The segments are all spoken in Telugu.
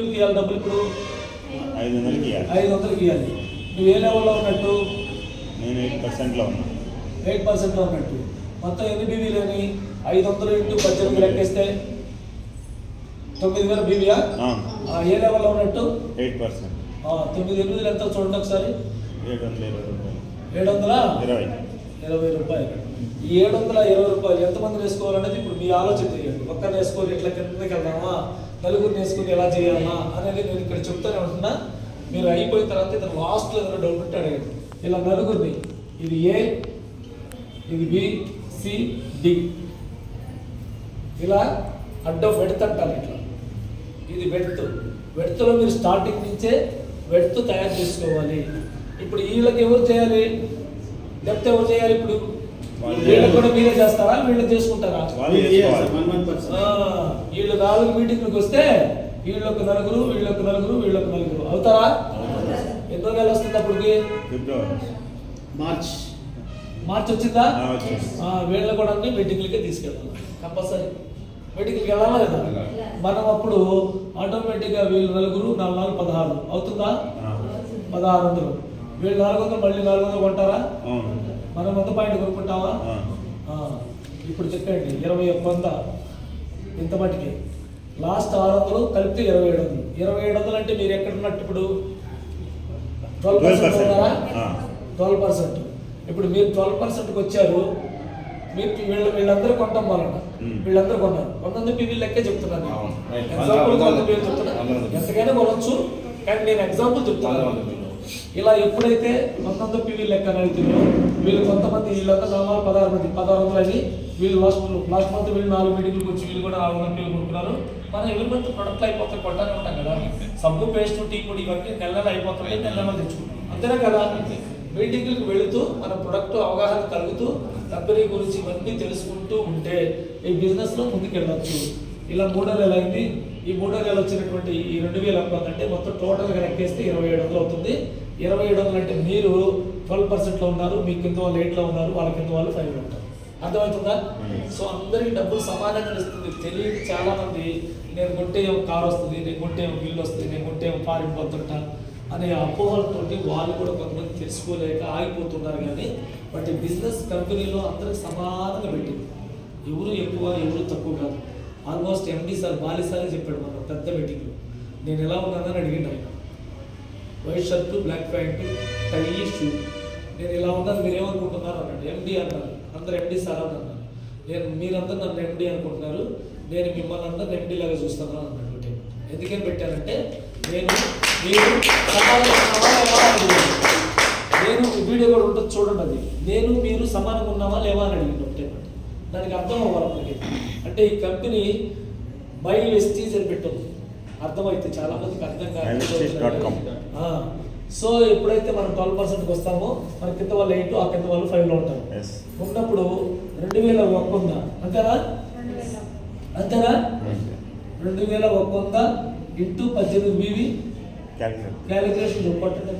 ఇవ్వాలి డబ్బులు ఇప్పుడు 500కి ఇవ్వాలి. 500కి ఇవ్వాలి. నువ్వు ఏ లెవెల్లో ఉన్నట్టు? నేను 8%లో ఉన్నా. 8%లో ఉన్నట్టు. మొత్తం ఎన్ని బీవీలు అని 500 ఇంటూ 18 లెక్కేస్తే 9000 బీవీయా? ఏ లెవెల్లో ఉన్నట్టు? 8%. 9 ఎంత చూడండి ఒకసారి. 720 రూపాయలు. 720 రూపాయలు. ఈ 720 రూపాయలు ఎంతమంది వేసుకోవాలనేది ఇప్పుడు మీ ఆలోచన చేయండి. ఒక్కరిని వేసుకొని ఇట్లా కిందకి వెళ్దామా, నలుగురిని వేసుకుని ఎలా చేయాలా అనేది నేను ఇక్కడ చెప్తానే ఉంటున్నా. మీరు అయిపోయిన తర్వాత ఇతను లాస్ట్లో ఏదైనా డౌట్ ఉంటే అడగండి. ఇలా నలుగురిని, ఇది ఏ, ఇది బి, సి, డి, ఇలా అడ్డం వెడత్ అంటారు. ఇట్లా ఇది వెడత్. వెడత్లో మీరు స్టార్టింగ్ నుంచే వెడత్ తయారు చేసుకోవాలి. ఇప్పుడు వీళ్ళకి ఎవరు చేయాలి? డెప్త్ ఎవరు చేయాలి? ఇప్పుడు వీళ్ళకి కూడా మీరే చేస్తారా, వీళ్ళు చేసుకుంటారా? వీళ్ళు 4 మీటింగ్లకు వస్తే వీళ్ళొక నలుగురు, వీళ్ళొక నలుగురు, వీళ్ళొక నలుగురు అవుతారా? ఎన్నో నెలలు వస్తుంది అప్పటికి? మార్చ్ వచ్చిందా? వీళ్ళని కూడా అన్ని మీటింగ్లకే తీసుకెళ్ళాలి. కంపల్సరీ మీటింగ్కి వెళ్ళాలా లేదా? మనం అప్పుడు ఆటోమేటిక్గా వీళ్ళు నలుగురు 4 16 అవుతుందా? 1600. వీళ్ళు 400, మళ్ళీ 400 కొంటారా? మనం 100 పాయింట్ కొనుక్కుంటావా? ఇప్పుడు చెప్పండి, 2100 ఇంత మటుకి. లాస్ట్ 600 కలిపితే 2700. 2700 అంటే మీరు ఎక్కడ ఉన్నట్టు ఇప్పుడు 12% ఉన్నారా? 12%. ఇప్పుడు మీరు 12%కి వచ్చారు. మీరు వీళ్ళందరూ కొంటాం వాళ్ళ, వీళ్ళందరూ కొన్నారు. 100 పీవీ లెక్కే చెప్తున్నాను. ఎగ్జాంపుల్ చెప్తున్నా, ఎంతకైనా కొనొచ్చు, కానీ నేను ఎగ్జాంపుల్ చెప్తున్నాను. ఇలా ఎప్పుడైతే 100 పీవీ లెక్క అడుగుతుందో వీళ్ళు కొంతమంది, వీళ్ళంతా 16 మంది 1600 అని వీళ్ళు లాస్ట్ మంత్ వీళ్ళు 4 మీటింగ్లకు వచ్చి వీళ్ళు కూడా 600 పీవీ కొనుక్కున్నారు. మనం ఎవరి మంత్ ప్రొడక్ట్లు అయిపోతాయి, కొట్టానే ఉంటాం కదా. సబ్బు, పేస్ట్, టీ పొడి ఇవన్నీ నెల నెల అయిపోతాయి, నెల నెల తెచ్చుకుంటాం, అంతేనా కదా? మీటింగ్లకు వెళుతూ మన ప్రొడక్ట్ అవగాహన కలుగుతూ కంపెనీ గురించి ఇవన్నీ తెలుసుకుంటూ ఉంటే ఈ బిజినెస్లో ముందుకు వెళ్ళచ్చు. ఇలా 3 నెలలు అయింది. ఈ 3 నెలలు వచ్చినటువంటి ఈ 2000 అంటే మొత్తం టోటల్గా లెక్కేస్తే 2700 అవుతుంది. 2700 అంటే మీరు 12%లో ఉన్నారు, మీ కింద వాళ్ళు 8లో ఉన్నారు, వాళ్ళ కింద వాళ్ళు 5లో ఉంటారు. అర్థమవుతుందా? సో అందరికి డబ్బులు సమానంగా ఇస్తుంది. తెలియదు చాలా మంది, నేను కొంటే కారు వస్తుంది, నేను కొంటే బిల్లు వస్తుంది, నేను కొంటే ఫారిన్ పోతుంటా అనే అపోహలతోటి వాళ్ళు కూడా కొంతమంది తెలుసుకోలేక ఆగిపోతున్నారు. కానీ బట్ ఈ బిజినెస్ కంపెనీలో అందరికి సమానంగా పెట్టింది. ఎవరు ఎక్కువ, ఎవరు తక్కువ కాదు. ఆల్మోస్ట్ ఎండి సార్ బాలిసారే చెప్పాడు మన పెద్ద మీటింగ్లో. నేను ఎలా ఉన్నానని అడిగిండు ఆయన. వైట్ షర్టు, బ్లాక్ ప్యాంటు, టై, షూ. నేను ఇలా ఉన్నాను, మీరు ఏమనుకుంటున్నారు అన్నాడు. ఎండి అన్నారు. అందరు ఎండి సార్ అని అన్నారు. మీరందరూ నన్ను ఎండి అనుకుంటున్నారు, నేను మిమ్మల్ని అందరిని ఎండి లాగా చూస్తాను అన్నాడు. ఎందుకని పెట్టానంటే నేను వీడియో కూడా ఉంటుంది చూడండి, అది నేను మీరు సమానంగా ఉన్నామా లేవా అని అడిగింది ఒకటే. దానికి అర్థం అవ్వాలి మనకి. అంటే ఈ కంపెనీ బై వెస్టీజ్ అని పెట్టదు, అర్థమైతే చాలా మందికి అర్థం కాదు. సో ఎప్పుడైతే మనం 12%కి వస్తామో మన కింద వాళ్ళు 8, ఆ కింద వాళ్ళు 5లో ఉంటారు. ఉన్నప్పుడు 2100 ఉందా? అంతేనా? అంతేనా? 2100 ఇంటూ 18 బీవీ క్యాలిక్యులేషన్ పట్టండి.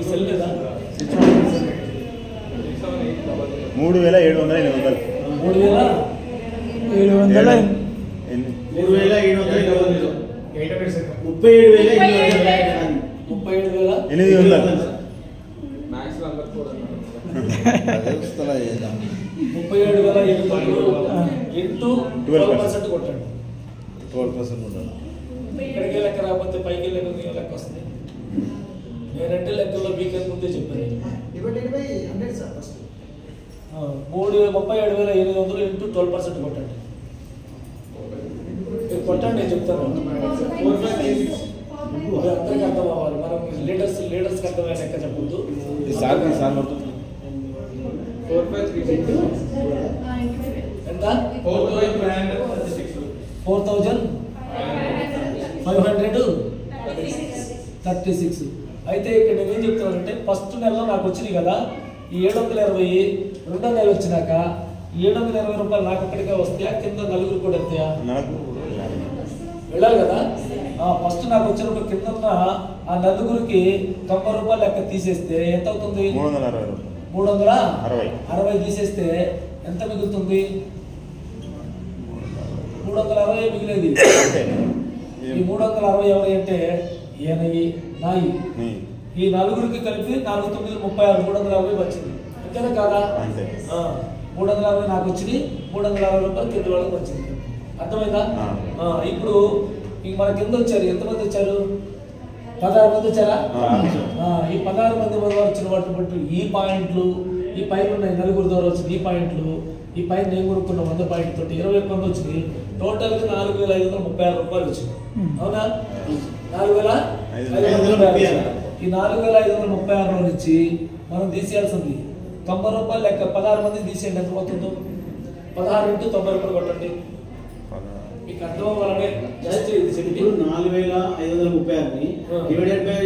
సెల్ లేదా? 3700. 37,800 కొట్టండి. 12% ఇక్కడికి లెక్క రాకపోతే పైకి లెక్క వస్తుంది. నేనంటే లెక్కల్లో మీకు ముందే చెప్పాను. 37,800 ఇంటూ 12% కొట్టండి. మీరు కొట్టండి, నేను చెప్తాను. అందరికీ అర్థం అవ్వాలి. మనం లీడర్స్కి అర్థమైన లెక్క చెప్పొద్దు. 4,536 అయితే ఇక్కడ నేనేం చెప్తానంటే ఫస్ట్ నెలలో నాకు వచ్చినాయి కదా ఈ 720. రెండో నెల వచ్చినాక 720 రూపాయలు నాకు ఒక్కడికే వస్తాయా, కింద నలుగురు కూడా వస్తాయా? వెళ్ళాలి కదా. ఫస్ట్ నాకు వచ్చినప్పుడు కింద ఉన్న ఆ నలుగురికి 90 రూపాయలు లెక్క తీసేస్తే ఎంత అవుతుంది? 360 తీసేస్తే ఎంత మిగులుతుంది? 360 మిగిలేది. ఈ 360 ఎవరు అంటే ఈయనవి నాయి. ఈ నలుగురికి కలిపి 4 9 36 360 వచ్చింది. అంతేనా కాదా? 360 నాకు వచ్చింది, 360 రూపాయలు కింద వాళ్ళకి వచ్చింది. అర్థమైందా? ఇప్పుడు ఇంక మన కింద వచ్చారు ఎంతమంది వచ్చారు? 16 మంది వచ్చారా? ఈ 16 మంది వచ్చిన వాటిని బట్టి ఈ పాయింట్లు, ఈ పైన ఉన్నాయి నలుగురు ద్వారా వచ్చింది ఈ పాయింట్లు, ఈ పైన నేను కొనుక్కున్న 100 పాయింట్ తోటి 21 మంది వచ్చింది. టోటల్గా 4536 రూపాయలు వచ్చింది. అవునా? 4536. ఈ 4536 నుంచి మనం తీసేయాల్సింది 90 రూపాయలు లెక్క. 16 మంది తీసేయండి, ఎంత పోతుందో? 16 × 90 రూపాయలు కొట్టండి. మీకు అర్థం అవ్వాలంటే జస్ట్ ఇది చెప్పి 4536ని డివైడెడ్ బై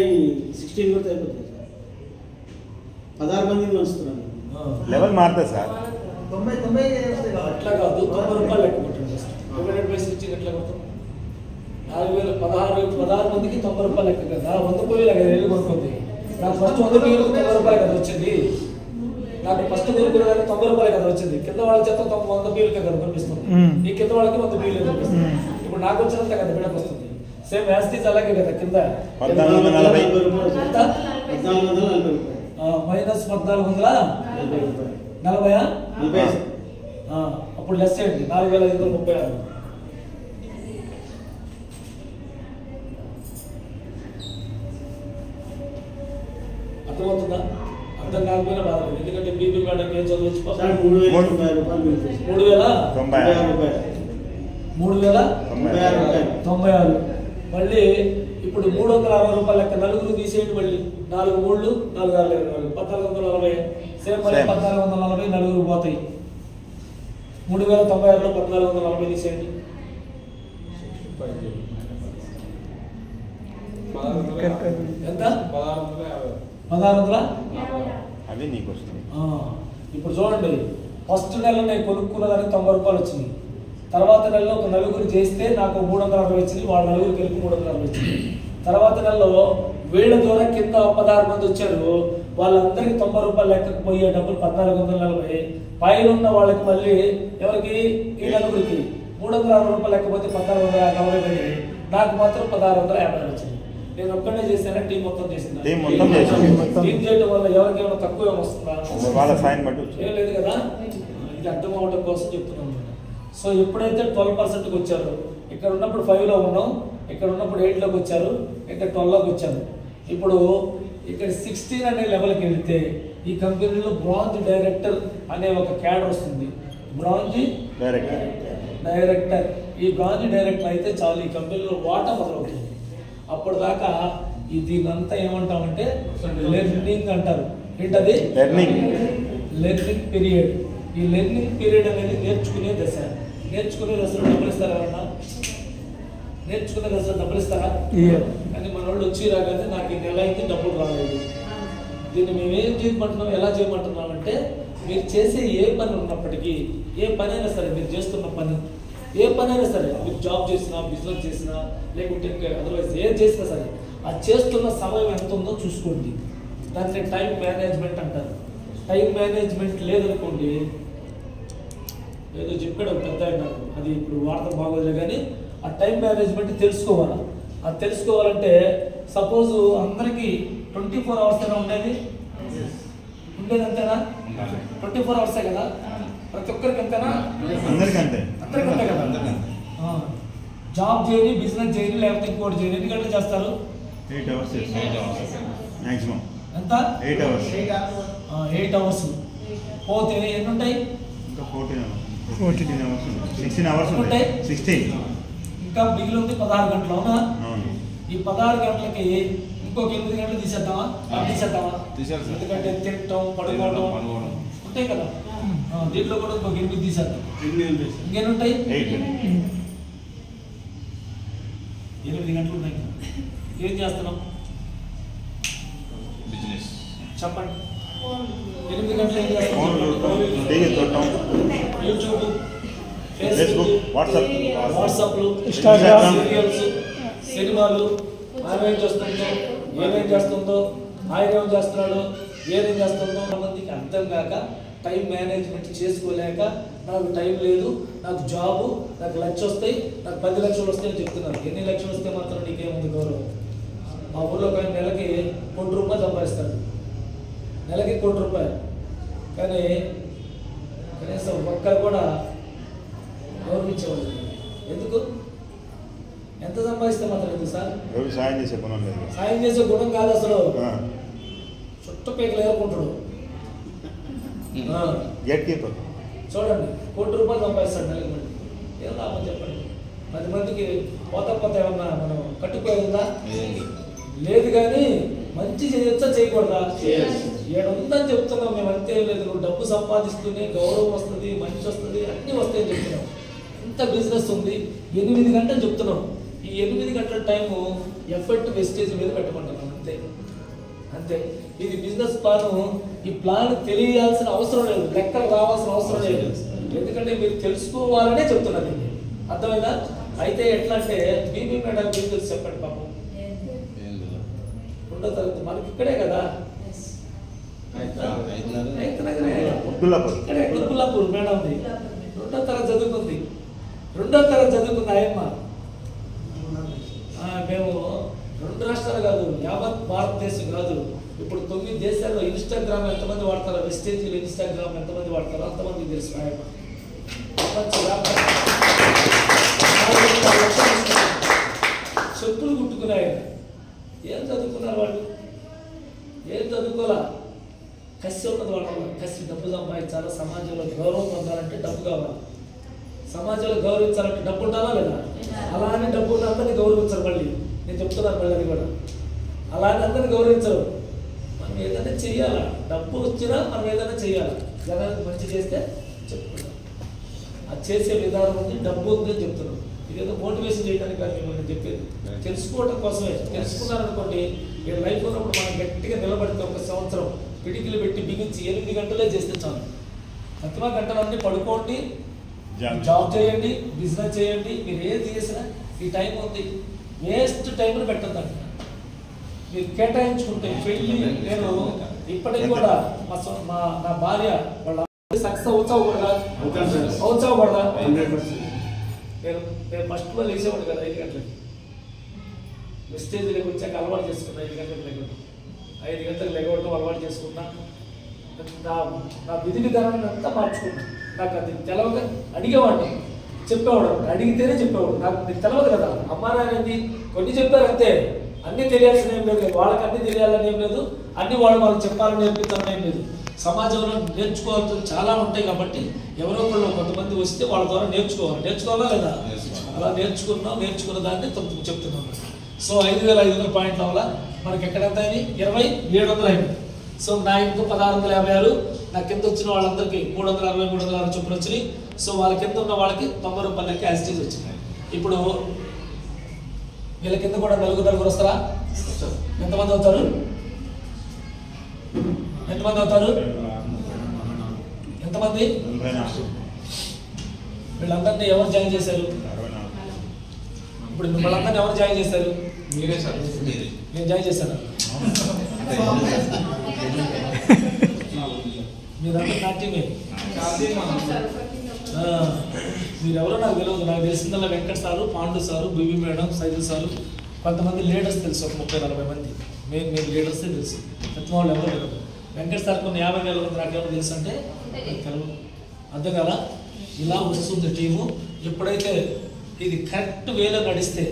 16 కూడా అయిపోతుంది. 16 మందిని వస్తున్నారు. లెవెల్ మారుతుంది సార్. 90 అట్లా కాదు, 90 రూపాయలు లెక్క కొట్టండి. డివైడెడ్ బై 16 ఎట్లా కొడతాం? 16 మందికి 90 రూపాయలు లెక్క కదా. 100 పోయి కదా వెళ్ళి కొనుక్కుంది. నాకు ఫస్ట్ 100 కిలోలకు 90 రూపాయలు కదా వచ్చింది. నాకు ఫస్ట్ కొనుక్కునే 90 రూపాయలు కదా వచ్చింది. కింద వాళ్ళ చేత 100 బిల్లుకే కదా కనిపిస్తుంది. ఈ కింద వాళ్ళకి 100 బిల్లు కనిపిస్తుంది. ఇప్పుడు నాకు వచ్చినంత కదా బిడకు వస్తుంది. సేమ్ యాస్టీస్ అలాగే కదా. కింద -1440 -1440 అప్పుడు లెస్ చేయండి. 4536. అర్థమవుతుందా? అర్థం కాకపోయినా బాధలేదు. ఎందుకంటే బీపీ మేడం ఏం చదవచ్చు? 3096. మళ్ళీ ఇప్పుడు 360 రూపాయలు లెక్క నలుగురు తీసేయండి. మళ్ళీ 4 3 4 6 1440. సేమ్ మళ్ళీ 1440 నలుగురు పోతాయి. 3096లో 1440 తీసేయండి. ఎంత? 1650. అది నీకు వస్తుంది. ఇప్పుడు చూడండి, ఫస్ట్ నెల నేను కొనుక్కున్న దానికి 90 రూపాయలు వచ్చింది. తర్వాత నెలలో ఒక నలుగురు చేస్తే నాకు 360 వచ్చింది. వాళ్ళ నలుగురు కలిపి 360 వచ్చింది. తర్వాత నెలలో వీళ్ళ ద్వారా కింద 16 మంది వచ్చారు. వాళ్ళందరికీ 90 రూపాయలు లెక్కకు పోయే డబ్బులు 1440. పైన ఉన్న వాళ్ళకి మళ్ళీ ఎవరికి? ఈ నలుగురికి 360 రూపాయలు లెక్కపోతే 1440. నాకు మాత్రం 1650 వచ్చింది. నేను ఒక్కడే చేశాను, టీం మొత్తం చేసింది. టీం చేయడం వల్ల ఎవరికి ఏమైనా తక్కువ వస్తుందా? ఏం లేదు కదా. ఇది అర్థం అవ్వడం కోసం చెప్తున్నాను. సో ఎప్పుడైతే 12%కి వచ్చారు, ఇక్కడ ఉన్నప్పుడు 5లో ఉన్నాం, ఇక్కడ ఉన్నప్పుడు 8లోకి వచ్చారు, ఇక్కడ 12లోకి వచ్చారు. ఇప్పుడు ఇక్కడ 16 అనే లెవెల్కి వెళ్తే ఈ కంపెనీలో బ్రాంజ్ డైరెక్టర్ అనే ఒక క్యాడర్ వస్తుంది. Bronze director. ఈ బ్రాంజ్ డైరెక్టర్ అయితే చాలు, ఈ కంపెనీలో వాటా మొదలవుతుంది. అప్పటిదాకా దీనంతా ఏమంటామంటే లెర్నింగ్ అంటారు. ఏంటది? Learning period. ఈ లెర్నింగ్ పీరియడ్ అనేది నేర్చుకునే దశ. నేర్చుకునే దశలో డబ్బులు ఇస్తారా? ఎవరన్నా నేర్చుకునే దశలో డబ్బులు ఇస్తారా? కానీ మన వాళ్ళు వచ్చి రాగానే నాకు ఈ నెల అయితే డబ్బులు రాలేదు. దీన్ని మేము ఏం చేయమంటున్నాం, ఎలా చేయమంటున్నాం అంటే, మీరు చేసే ఏ పని ఉన్నప్పటికీ, ఏ పని అయినా సరే, మీరు చేస్తున్న పని ఏ పని అయినా సరే, మీరు జాబ్ చేసినా, బిజినెస్ చేసినా, లేకుంటే అదర్వైజ్ ఏం చేసినా సరే, ఆ చేస్తున్న సమయం ఎంత ఉందో చూసుకోండి. దాన్ని టైం మేనేజ్మెంట్ అంటారు. టైం మేనేజ్మెంట్ లేదనుకోండి, ఏదో చెప్పాడు పెద్ద నాకు, అది ఇప్పుడు వార్త బాగోలే. కానీ ఆ టైం మేనేజ్మెంట్ తెలుసుకోవాలి. అది తెలుసుకోవాలంటే సపోజ్ అందరికీ 24 అవర్స్ అయినా ఉండేది అంతేనా? 24 అవర్సే కదా ప్రతి ఒక్కరికి. అంతేనా? అందరికీ అంతే కదా. జాబ్ చేయని, బిజినెస్ చేయని, లేకపోతే ఇంకోటి చేయని ఎన్ని గంటలు చేస్తారు? 8 అవర్స్ మ్యాక్సిమం. ఎంత? 8 అవర్స్. 8 అవర్స్ పోతే ఎన్ని ఉంటాయి? ఇంకా 14 అవర్స్ 16 అవర్స్ ఉంటాయి. 16 ఇంకా మిగిలి ఉంది 16 గంటలు. అవునా? ఈ 16 గంటలకి ఇంకొక 8 గంటలు తీసేద్దామా? ఎందుకంటే తినటం, పడుకోవడం ఉంటాయి కదా. దీంట్లో కూడా ఇంకొక 8 తీసేద్దాం. ఇంకెన్ని ఉంటాయి? 8 గంటలు ఉన్నాయి. ఏం చేస్తున్నాం? బిజినెస్. చెప్పండి. 8 గంటలు ఏం చేస్తాం? యూట్యూబ్, ఫేస్బుక్, వాట్సాప్లు, సీరియల్స్, సినిమాలు, ఆమె ఏం చేస్తుందో, ఏమేం చేస్తుందో, ఆయన ఏం చేస్తున్నాడు, ఏమేం చేస్తుందో మందికి అర్థం కాక టైం మేనేజ్మెంట్ చేసుకోలేక నాకు టైం లేదు, నాకు జాబు, నాకు లక్ష వస్తాయి, నాకు 10 లక్షలు వస్తాయని చెప్తున్నారు. ఎన్ని లక్షలు వస్తే మాత్రం నీకేముంది గౌరవం? మా ఊళ్ళో ఒక నెలకి ₹1,00,00,000 సంపాదిస్తాడు, నెలకి ₹1,00,00,000. కానీ కనీసం ఒక్కరు కూడా గౌరవించేవాళ్ళు. ఎందుకు? ఎంత సంపాదిస్తే మాత్రం ఎందుకు సార్? సాయం చేసే గుణం లేదు. సాయం చేసే గుణం కాదు అసలు. చుట్టపేకలు ఏరుకుంటాడు. గేట్ కీపర్ చూడండి, ₹1,00,00,000 సంపాదిస్తాడు నెలకి. మళ్ళీ ఏం లాభం చెప్పండి? 10 మందికి పోతా ఏమన్నా మనం కట్టుకోలేదా? లేదు. కానీ మంచి చేయొచ్చా చేయకూడదా? ఏడుందని చెప్తున్నాం మేము, అంతే లేదు. నువ్వు డబ్బు సంపాదిస్తూనే గౌరవం వస్తుంది, మంచి వస్తుంది, అన్నీ వస్తాయని చెప్తున్నాం. ఇంత బిజినెస్ ఉంది, 8 గంటలు చెప్తున్నాం. ఈ 8 గంటల టైము ఎఫర్ట్ వెస్టేజ్ మీద పెట్టమంటున్నాం. అంతే అంతే. ఇది బిజినెస్ ప్లాను. ఈ ప్లాన్ తెలియాల్సిన అవసరం లేదు, లెక్కలు రావాల్సిన అవసరం లేదు. ఎందుకంటే మీరు తెలుసుకోవాలనే చెప్తున్నది. అర్థమైందా? అయితే ఎట్లా అంటే బీబీ మేడం మీకు తెలిసి చెప్పండి. పాపం 2వ తరగతి మనకి ఇక్కడే కదా, ఇక్కడే కుల్లాపూర్ మేడం ఉంది. 2వ తరగతి చదువుకుంది. 2వ తరగతి చదువుకుంది ఆయమ్మ. మేము 2 రాష్ట్రాలు కాదు, యావత్ భారతదేశం కాదు, ఇప్పుడు 9 దేశాల్లో ఇన్స్టాగ్రామ్ ఎంతమంది వాడతారో, వెస్టేజీలో ఇన్స్టాగ్రామ్ ఎంతమంది వాడతారో అంతమంది తెలుసు ఆయమ్మ. చెప్పులు కుట్టుకున్నాయి. ఏం చదువుకున్నారు వాళ్ళు? ఏం చదువుకోవాలా? కసి ఉన్నది వాళ్ళ. కసి డబ్బు సంపాదించాలా, సమాజంలో గౌరవం పొందాలంటే డబ్బు కావాలి, సమాజంలో గౌరవించాలంటే డబ్బు ఉండాలా లేదా? అలానే డబ్బు ఉన్న అందరినీ గౌరవించరు. మళ్ళీ నేను చెప్తున్నాను, మళ్ళీ అది కూడా అలానే అందరినీ గౌరవించరు. మనం ఏదైనా చెయ్యాలా, డబ్బు వచ్చినా మనం ఏదైనా చెయ్యాలి. జనానికి మంచి చేస్తే చెప్పుకుంటాం. అది చేసే విధానం ఉంది, డబ్బు ఉంది అని చెప్తున్నాం. ఇదేదో మోటివేషన్ చేయడానికి కానీ మిమ్మల్ని చెప్పేది తెలుసుకోవటం కోసమే. తెలుసుకున్నారనుకోండి, మీరు లైఫ్ ఉన్నప్పుడు మనం గట్టిగా నిలబడితే 1 సంవత్సరం పిడికిలు పెట్టి బిగించి 8 గంటలే చేస్తే చాలు. ప్రతిమా గంటలన్నీ పడుకోండి, జాబ్ చేయండి, బిజినెస్ చేయండి. మీరు ఏది చేసినా ఈ టైం ఉంది, వేస్ట్ టైంని పెట్టద్దంట. మీరు కేటాయించుకుంటే పెళ్ళి. నేను ఇప్పటికి కూడా నా భార్య వాళ్ళ సక్సెస్ అవుతావుకూడదా? అవుతావుకూడదా? నేను ఫస్ట్లో లేచేవాడు కదా 5 గంటలకి. వెస్టేజ్లోకి వచ్చాక అలవాటు చేసుకున్నా. 5 గంటలకు లెగవడం, 5 గంటలకు లెగవడం అలవాటు చేసుకున్నా. నా విధి విధానాన్ని అంతా మార్చుకున్నా. నాకు అది తెలవక అడిగేవాడిని, చెప్పేవాడు. అడిగితేనే చెప్పేవాడు. నాకు నీకు తెలవదు కదా, అమ్మా నాన్నది కొన్ని చెప్పారు అంతే. అన్నీ తెలియాల్సిన ఏం లేదు, వాళ్ళకి అన్నీ తెలియాలని ఏం లేదు, అన్నీ వాళ్ళకి చెప్పాలని నేర్పించాలని ఏం లేదు. సమాజంలో నేర్చుకోవాల్సిన చాలా ఉంటాయి కాబట్టి ఎవరో ఒకళ్ళు కొంతమంది వస్తే వాళ్ళ ద్వారా నేర్చుకోవాలా లేదా? అలా నేర్చుకున్న దాన్ని చెప్తున్నాను. సో 5,500 పాయింట్ల వల్ల మనకి ఎక్కడెంత అయినాయి? 2700 అయినాయి. సో నా ఇంకో 1656, నా కింద వచ్చిన వాళ్ళందరికీ 360, 360 చొప్పున వచ్చినాయి. సో వాళ్ళ కింద ఉన్న వాళ్ళకి ₹90 లెక్క యాజిటీస్ వచ్చినాయి. ఇప్పుడు వీళ్ళ కింద కూడా నలుగురు వస్తారా? ఎంతమంది అవుతారు? ఎంతమంది? వీళ్ళందరినీ ఎవరు జాయిన్ చేశారు? ఇప్పుడు వాళ్ళందరినీ ఎవరు జాయిన్ చేశారు? మీరే సార్. నేను జాయిన్ చేశాను. మీరందరూ నా టీమే. మీరెవరో నాకు తెలియదు. నాకు తెలిసిందల్లా Venkata sir, Pandu sir, BB madam, సైజు సారు, కొంతమంది లీడర్స్ తెలుసు. ఒక 30-40 మంది మేము లీడర్సే తెలుసు. ప్రతి వాళ్ళు ఎవరు తెలియదు. వెంకట సార్ కొన్ని 50,000 మంది నాకేమో తెలుసు అంటే తెలవు. అర్థం కదా? ఇలా వస్తుంది టీము. ఎప్పుడైతే ఇది కరెక్ట్ వేలో నడిస్తే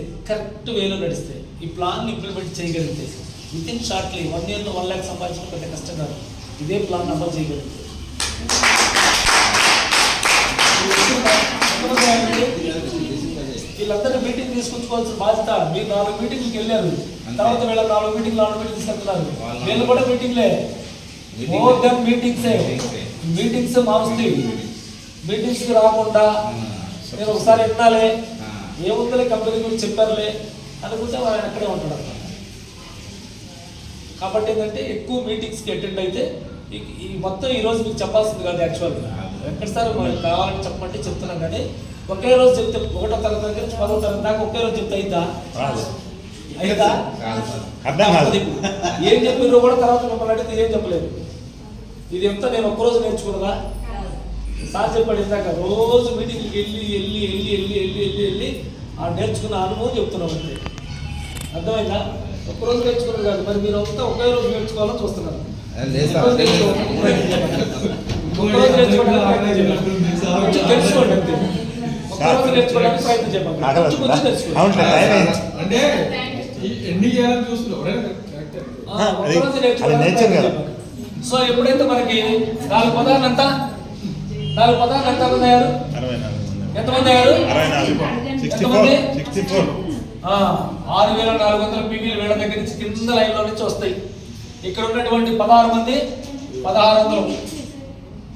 ఈ ప్లాన్ ఇంప్లిమెంట్ చేయగలిగితే వితిన్ షార్ట్లీ 1 yearలో 1 lakh సంపాదించడం పెద్ద కష్టం కాదు. ఇదే ప్లాన్ అమలు చేయగలిగితే వీళ్ళందరూ మీటింగ్ తీసుకొచ్చుకోవాల్సిన బాధ్యత. మీరు 4 మీటింగ్కి వెళ్ళారు, తర్వాత వీళ్ళ 4 మీటింగ్లు తీసుకెళ్తున్నారు. వీళ్ళు కూడా మీటింగ్లే, మోర్ దెన్ మీటింగ్స్ మారుస్తాయి. మీటింగ్స్కి రాకుండా నేను ఒకసారి వినాలే, ఏముందలే కంపెనీ గురించి చెప్పారులే అనుకుంటే ఆయన అక్కడే ఉంటాడు. కాబట్టి ఏంటంటే ఎక్కువ మీటింగ్స్కి అటెండ్ అయితే ఈ మొత్తం ఈరోజు మీకు చెప్పాల్సింది కాదు. యాక్చువల్గా వెంకట సార్ మనకి కావాలని చెప్పమంటే చెప్తున్నాం, కానీ ఒకే రోజు చెప్తే 1వ తరగతి దగ్గర నుంచి 10వ తరగతి దాకా ఒకే రోజు చెప్తే అయిద్దా? అయిందా? అర్థం కాదు. ఏం చెప్పారో కూడా తర్వాత మిమ్మల్ని అడిగితే ఏం చెప్పలేదు. ఇది ఎంత నేను ఒక్కరోజు నేర్చుకున్నదా? సార్ చెప్పాడు ఇందాక, రోజు మీటింగ్కి వెళ్ళి ఆ నేర్చుకున్న అనుభవం చెప్తున్నాం అంతే. అర్థమైందా? ఒక్కరోజు నేర్చుకున్నది కాదు. మరి మీరు అంతా ఒకే రోజు నేర్చుకోవాలని చూస్తున్నారు. ఒక్కరోజు నేర్చుకోవడానికి తెలుసుకోండి అంతే. ఒక్కరోజు నేర్చుకోవడానికి ప్రయత్నం చెప్పండి. కొంచెం తెలుసుకోండి. అంటే ఎన్ని చేయాలని చూస్తున్నావు. ఒక్కరోజు నేర్చుకోవడానికి ప్రయత్నం చెప్పండి. సో ఎప్పుడైతే మనకి 4 పదాలు ఎంత 4 పదాలు ఎంత మంది అయ్యారు? ఎంతమంది అయ్యారు? 6400 పీవీలు వీళ్ళ దగ్గర నుంచి కింద లైన్లో నుంచి వస్తాయి. ఇక్కడ ఉన్నటువంటి 16 మంది 1600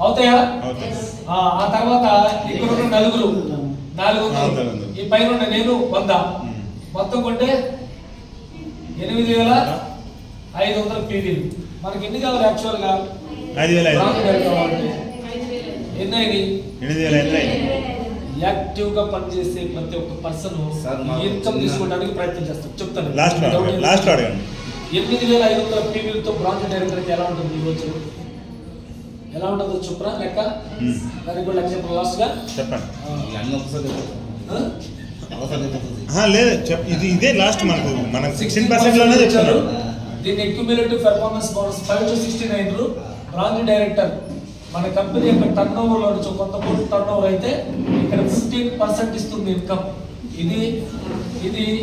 అవుతాయా? ఆ తర్వాత ఇక్కడ ఉన్న నలుగురు 400, ఈ పైన ఉన్న నేను 100, మొత్తం కొంటే 8500 పీవీలు. మనకి ఎన్ని కావాలి యాక్చువల్ గా? 5500. ఎన్నైంది? 8000. యాక్టివ్ గా పనిచేసే ప్రతి ఒక్క పర్సన్ ఇన్కమ్ తీసుకోవడానికి ప్రయత్నం చేస్తాం. చెప్తాను లాస్ట్ అడగండి. 8500 పీవీలతో బ్రాంచ్ డైరెక్టర్కి ఎలా ఉంటుంది ఈ రోజు? ఎలా ఉంటుందో చూపరా లెక్క. దానికి కూడా లెక్క చెప్పండి లాస్ట్ గా. చెప్పండి. లేదు ఇదే లాస్ట్ మనకు 16% లోనే చెప్తున్నారు. దీని accumulative performance bonus 5 to 69 branch director మన కంపెనీ యొక్క టర్న్ ఓవర్ లో నుంచి కొంత కోటి టర్న్ ఓవర్ అయితే ఇక్కడ 15% ఇస్తుంది ఇన్కమ్. ఇది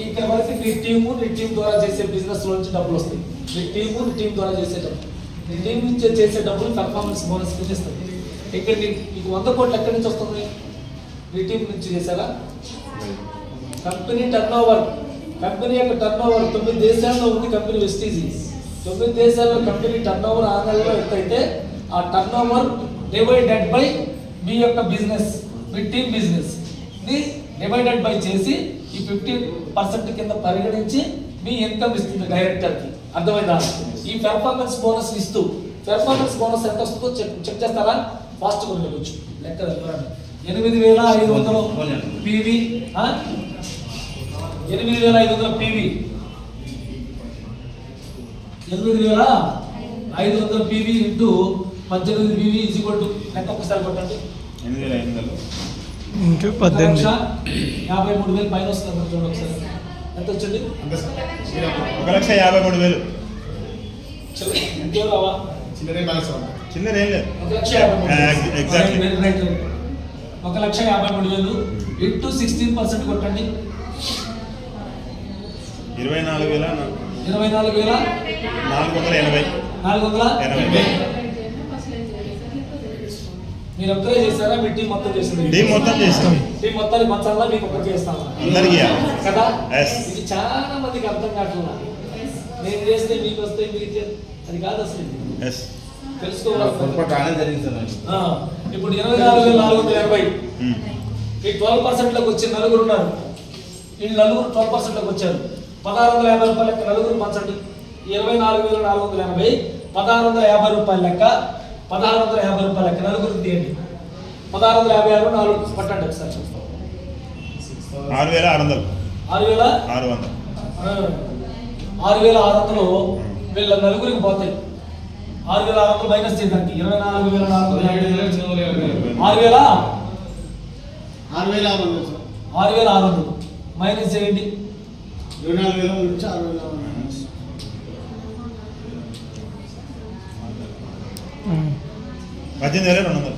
ఇక్కడ వరకు నీ టీమ్ ద్వారా చేసే బిజినెస్ లో నుంచి డబ్బులు వస్తాయి. నీ టీమ్ ద్వారా చేసే డబ్బులు, నీ టీం నుంచి చేసే డబ్బులు పెర్ఫార్మెన్స్ బోనస్ కింద ఇస్తుంది. ఇక్కడ నీకు 100 కోట్లు ఎక్కడి నుంచి వస్తుంది? నీ టీం నుంచి చేశారా? కంపెనీ టర్న్ ఓవర్, కంపెనీ యొక్క టర్న్ ఓవర్ 9 దేశాల్లో ఉంది. కంపెనీ వెస్టీజ్ 9 దేశాల్లో కంపెనీ టర్న్ ఓవర్ ఆ నెలలో ఎంత అయితే ఆ టర్న్ ఓవర్ డివైడెడ్ బై మీ యొక్క బిజినెస్, మీ టీమ్ బిజినెస్ ని డివైడెడ్ బై చేసి ఈ 15% కింద పరిగణించి మీ ఇన్కమ్ ఇస్తుంది డైరెక్టర్కి. అర్థమైందా? ఈ పెర్ఫార్మెన్స్ బోనస్ ఇస్తూ, పెర్ఫార్మెన్స్ బోనస్ ఎంత వస్తుందో చెక్ చేస్తారా? ఫాస్ట్ గా ఉండవచ్చు. లెక్క 8500 PV, 8500 PV, 8500 PV into 18 PV is equal to లెక్క ఒకసారి కొట్టండి. 8500 ఇంటూ 18 53,000 పైన వస్తుంది. చూడండి ఒకసారి ఎంత వచ్చింది? 1,53,000. ఇంకేం రావా? చిన్నదేం లేదు. 1,53,000 ఎగ్జాక్ట్లీ. 1,53,000 ఇంటూ 16% కొట్టండి. 24,480. 24,480. మీరు ఒక్కరే చేస్తారా? మీ టీం మొత్తం చేసింది? టీం మొత్తం చేస్తాం. టీం మొత్తానికి మొత్తంలో మీకు ఒక్కరు చేస్తాను అందరికీ కదా. Yes. ఇది చాలా మందికి అర్థం కావట్లేదు. నేను చేస్తే మీకు వస్తే మీకు అది కాదు అసలు. తెలుసుకోవాలి. ఇప్పుడు 24,480 ఈ 12% లోకి వచ్చి నలుగురు ఉన్నారు. వీళ్ళు నలుగురు 12% లోకి వచ్చారు. 1,650 రూపాయల లెక్క నలుగురు పంచండి. 24,480 1,650 రూపాయల లెక్క, 1,650 రూపాయల లెక్క నలుగురు తీయండి. 1,656 4 పట్టండి ఒకసారి. 6,600. 6,600 వీళ్ళ నలుగురికి పోతాయి. 6,600 మైనస్ చేయడానికి 6,600 మైనస్ చేయండి. 24,000 నుంచి 6,000 18,200.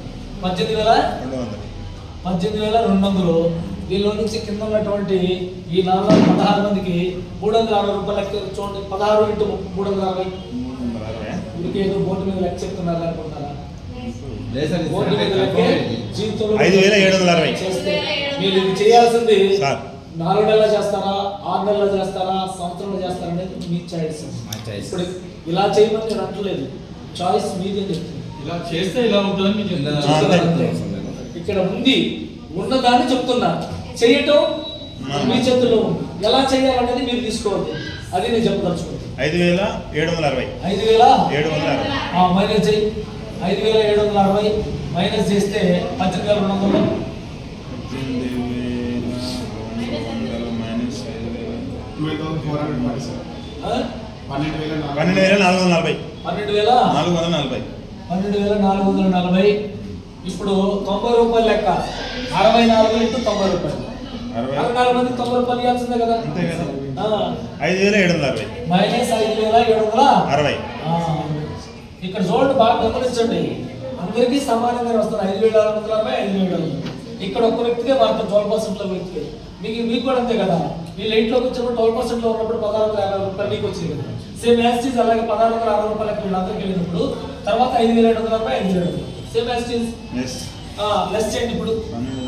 18,200 వీళ్ళ నుంచి కింద ఉన్నటువంటి ఈ 416 మందికి 360 రూపాయలు లెక్క చూడండి. 16 ఇంటూ 360 ఇంకేదో బోర్డు మీద లెక్క చెప్తున్నారు అనుకుంటారా? బోర్డు మీద లెక్కే జీవితంలో 5,760 చేస్తే మీరు ఇది చేయాల్సింది సార్ 4 నెలలు చేస్తారా, 6 నెలలు చేస్తారా, సంవత్సరంలో చేస్తారా అనేది మీ చాయిస్. ఇప్పుడు ఇలా చేయమని నేను అంటలేదు, చాయిస్ మీదే చెప్తుంది. ఇలా చేస్తే ఇలా ఉంటుందని మీకు ఇక్కడ ఉంది, ఉన్నదాన్ని చెప్తున్నా. చేయటం మీ చేతుల్లో ఉంది. ఎలా చేయాలనేది మీరు తీసుకోవద్దు. అది నేను చెప్పదలుచుకోండి. 5,760. 5,760 మైనస్ చేయి. 5,760 మైనస్ చేస్తే 18,200. 12,440 సార్. ఆ? 12,440. 12,440. 12,440. ఇప్పుడు 90 రూపాయలు లెక్క 64 ఇంటూ 90 రూపాయలు 64 మందికి 90 రూపాయలు ఇవ్వాల్సిందే కదా. అంతే కదా. ఆ. 5,760. మైనస్ 5,760. ఆ. ఇక్కడ చూడండి, బాగా గమనించండి, అందరికీ సమానంగా వస్తారు 5,660, 5,760. ఇక్కడ ఒక్క వ్యక్తికే మాత్రం 12% లో వ్యక్తికి. మీకు కూడా అంతే కదా. వీళ్ళు 8లోకి వచ్చినప్పుడు 12% లో ఉన్నప్పుడు 1,650 రూపాయలు మీకు వచ్చింది కదా. సేమ్ యాస్టీస్ అలాగే 1,660 రూపాయలకి వీళ్ళందరికీ వెళ్ళినప్పుడు తర్వాత 5,760, 5,760 సేమ్ యాస్టీస్ Yes. లెస్ చేయండి ఇప్పుడు. 12,440.